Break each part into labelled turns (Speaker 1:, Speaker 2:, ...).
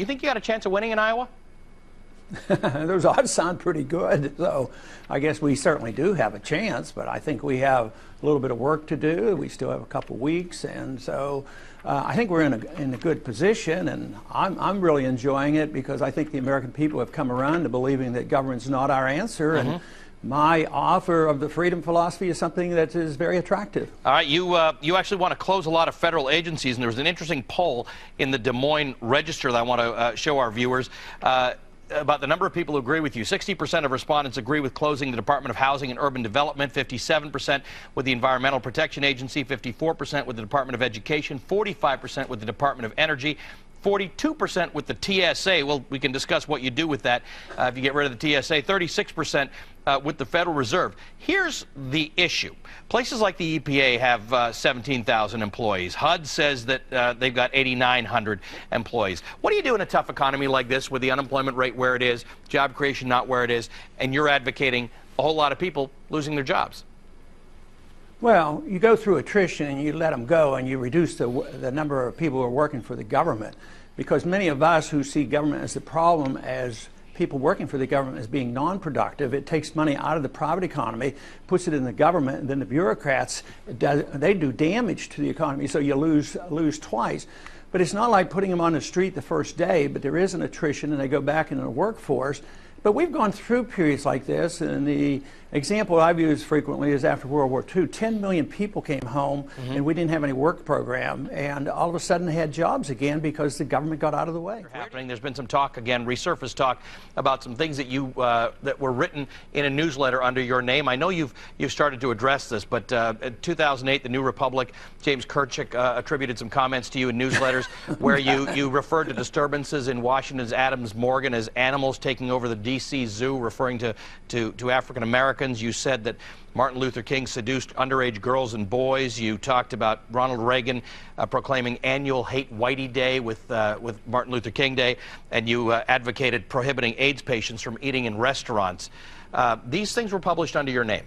Speaker 1: you think you got a chance of winning in Iowa?
Speaker 2: Those odds sound pretty good, so I guess we certainly do have a chance, but I think we have a little bit of work to do. We still have a couple weeks, and so I think we're in a good position, and I'm really enjoying it because I think the American people have come around to believing that government's not our answer, and my offer of the freedom philosophy is something that is very attractive.
Speaker 1: All right, you actually want to close a lot of federal agencies, and there was an interesting poll in the Des Moines Register that I want to show our viewers. About the number of people who agree with you. 60% of respondents agree with closing the Department of Housing and Urban Development, 57% with the Environmental Protection Agency, 54% with the Department of Education, 45% with the Department of Energy, 42% with the TSA. Well, we can discuss what you do with that if you get rid of the TSA. 36% with the Federal Reserve. Here's the issue. Places like the EPA have 17,000 employees. HUD says that they've got 8,900 employees. What do you do in a tough economy like this with the unemployment rate where it is, job creation not where it is, and you're advocating a whole lot of people losing their jobs?
Speaker 2: Well, you go through attrition and you let them go and you reduce the number of people who are working for the government, because many of us who see government as the problem, as people working for the government as being non-productive, it takes money out of the private economy, puts it in the government, and then the bureaucrats, they do damage to the economy, so you lose twice. But it's not like putting them on the street the first day, but there is an attrition and they go back into the workforce. But we've gone through periods like this, and the example I've used frequently is after World War II. 10 million people came home, and we didn't have any work program, and all of a sudden they had jobs again because the government got out of the way.
Speaker 1: There's been some talk, again, resurfaced talk, about some things that you that were written in a newsletter under your name. I know you've started to address this, but in 2008, the New Republic, James Kirchick attributed some comments to you in newsletters where you referred to disturbances in Washington's Adams Morgan as animals taking over the D.C. Zoo, referring to African Americans. You said that Martin Luther King seduced underage girls and boys. You talked about Ronald Reagan proclaiming annual Hate Whitey Day with Martin Luther King Day, and you advocated prohibiting AIDS patients from eating in restaurants. These things were published under your name.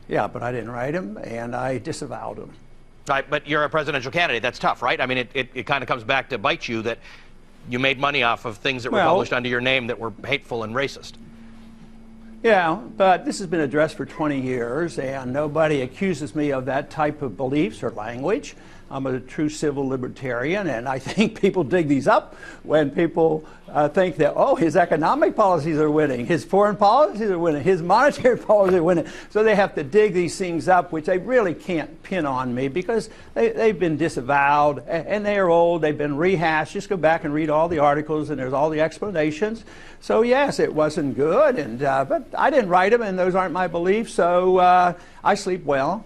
Speaker 2: Yeah, but I didn't write them, and I disavowed them.
Speaker 1: Right, but you're a presidential candidate. That's tough, right? I mean, it kind of comes back to bite you that you made money off of things that were published under your name that were hateful and racist.
Speaker 2: Yeah, but this has been addressed for 20 years, and nobody accuses me of that type of beliefs or language. I'm a true civil libertarian, and I think people dig these up when people think that, oh, his economic policies are winning, his foreign policies are winning, his monetary policies are winning. So they have to dig these things up, which they really can't pin on me because they've been disavowed, and they are old, they've been rehashed. Just go back and read all the articles, and there's all the explanations. So yes, it wasn't good, and but I didn't write them, and those aren't my beliefs, so I sleep well.